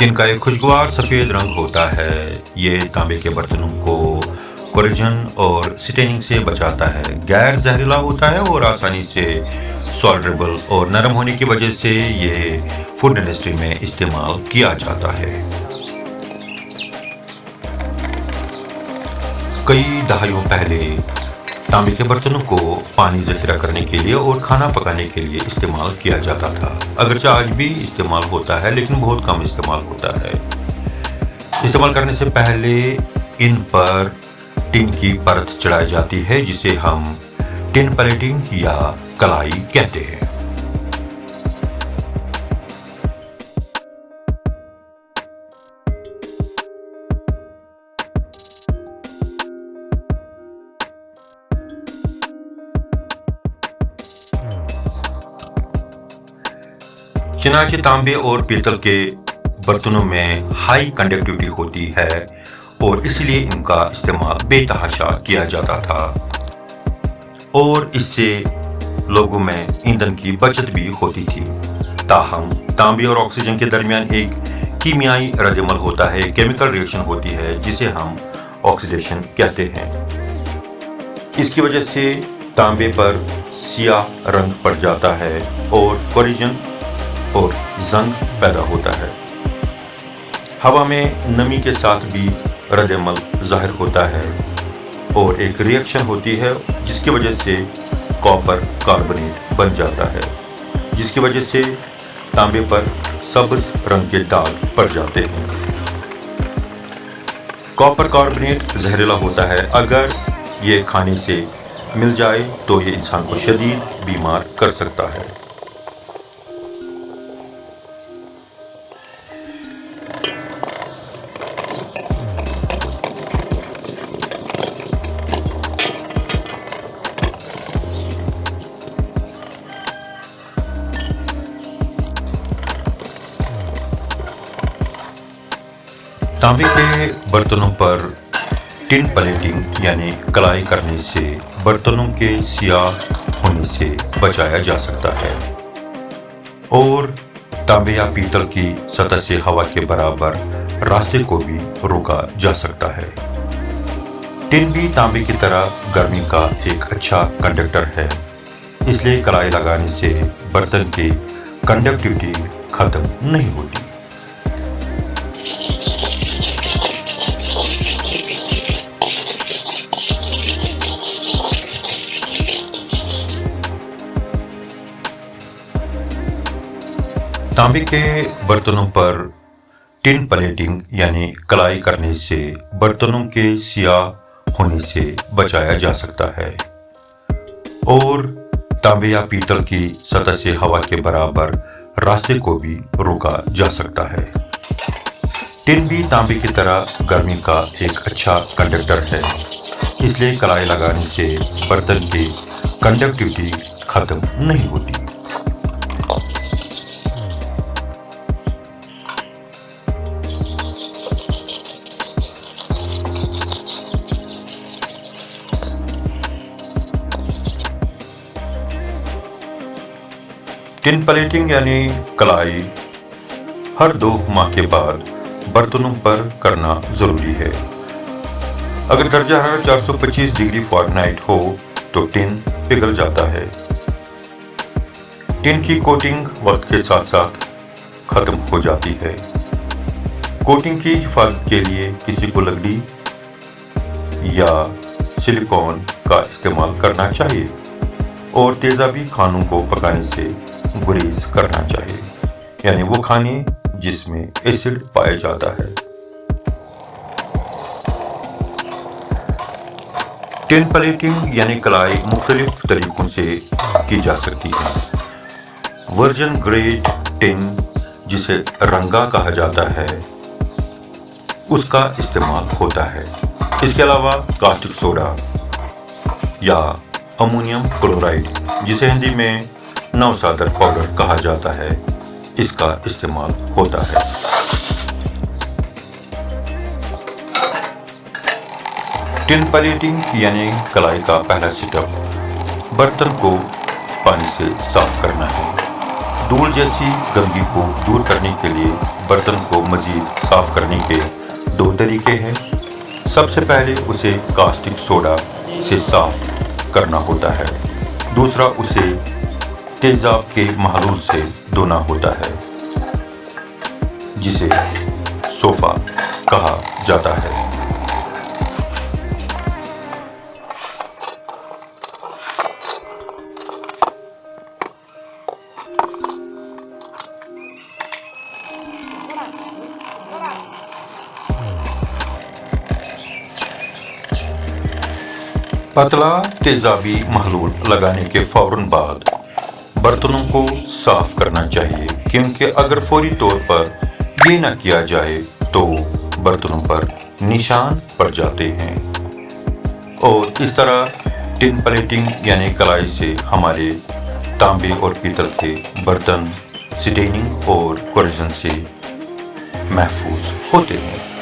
Tin का एक खुशगवार सफ़ेद रंग होता है। ये तांबे के बर्तनों को कोरेजन और स्टेनिंग से बचाता है। गैर जहरीला होता है और आसानी से सॉल्डरेबल और नरम होने की वजह से ये फूड इंडस्ट्री में इस्तेमाल किया जाता है। कई दहाइयों पहले तांबे के बर्तनों को पानी ज़ख़ीरा करने के लिए और खाना पकाने के लिए इस्तेमाल किया जाता था। अगरचे आज भी इस्तेमाल होता है, लेकिन बहुत कम इस्तेमाल होता है। इस्तेमाल करने से पहले इन पर टिन की परत चढ़ाई जाती है, जिसे हम टिन प्लेटिंग या कलाई कहते हैं। चनाचे तांबे और पीतल के बर्तनों में हाई कंडक्टिविटी होती है और इसलिए इनका इस्तेमाल बेतहाशा किया जाता था और इससे लोगों में ईंधन की बचत भी होती थी। ताहम तांबे और ऑक्सीजन के दरमियान एक कीमियाई रद्द-ए-अमल होता है, केमिकल रिएक्शन होती है जिसे हम ऑक्सीडेशन कहते हैं। इसकी वजह से तांबे पर सियाह रंग पड़ जाता है और कोरेजन और जंग पैदा होता है। हवा में नमी के साथ भी रद्द-ए-अमल ज़ाहिर होता है और एक रिएक्शन होती है जिसकी वजह से कॉपर कार्बोनेट बन जाता है, जिसकी वजह से तांबे पर सब्ज रंग के दाग पड़ जाते हैं। कॉपर कार्बोनेट जहरीला होता है। अगर ये खाने से मिल जाए तो ये इंसान को शदीद बीमार कर सकता है। तांबे के बर्तनों पर टिन प्लेटिंग यानी कलाई करने से बर्तनों के सियाह होने से बचाया जा सकता है और तांबे या पीतल की सतह से हवा के बराबर रास्ते को भी रोका जा सकता है। टिन भी तांबे की तरह गर्मी का एक अच्छा कंडक्टर है, इसलिए कलाई लगाने से बर्तन की कंडक्टिविटी खत्म नहीं होती। तांबे के बर्तनों पर टिन प्लेटिंग यानी कलाई करने से बर्तनों के सियाह होने से बचाया जा सकता है और तांबे या पीतल की सतह से हवा के बराबर रास्ते को भी रोका जा सकता है। टिन भी तांबे की तरह गर्मी का एक अच्छा कंडक्टर है, इसलिए कलाई लगाने से बर्तन की कंडक्टिविटी खत्म नहीं होती। टिन प्लेटिंग यानी कलाई हर 2 माह के बाद बर्तनों पर करना जरूरी है। अगर दर्जा हरारत 425 डिग्री फ़ारेनहाइट हो तो टिन पिघल जाता है। टिन की कोटिंग वक्त के साथ साथ खत्म हो जाती है। कोटिंग की हिफाजत के लिए किसी को लकड़ी या सिलिकॉन का इस्तेमाल करना चाहिए और तेज़ाबी खानों को पकाने से गुरेज करना चाहिए, यानी वो खाने जिसमें एसिड पाया जाता है। टिन प्लेटिंग यानी कलाई मुख्तलिफ तरीकों से की जा सकती है। वर्जिन ग्रेड टिन, जिसे रंगा कहा जाता है, उसका इस्तेमाल होता है। इसके अलावा कास्टिक सोडा या अमोनियम क्लोराइड, जिसे हिंदी में नवसादर पाउडर कहा जाता है, इसका इस्तेमाल होता है। टिन प्लेटिंग यानी कलाई का पहला सेटअप बर्तन को पानी से साफ करना है। धूल जैसी गंदगी को दूर करने के लिए बर्तन को मज़ीद साफ़ करने के 2 तरीके हैं। सबसे पहले उसे कास्टिक सोडा से साफ़ करना होता है। दूसरा उसे तेज़ाब के महलूल से धोना होता है, जिसे सोफ़ा कहा जाता है। पतला तेजाबी महलूल लगाने के फौरन बाद बर्तनों को साफ करना चाहिए, क्योंकि अगर फौरी तौर पर ये न किया जाए तो बर्तनों पर निशान पड़ जाते हैं और इस तरह टिन प्लेटिंग यानी कलाई से हमारे तांबे और पीतल के बर्तन स्टेनिंग और कोरेजन से महफूज होते हैं।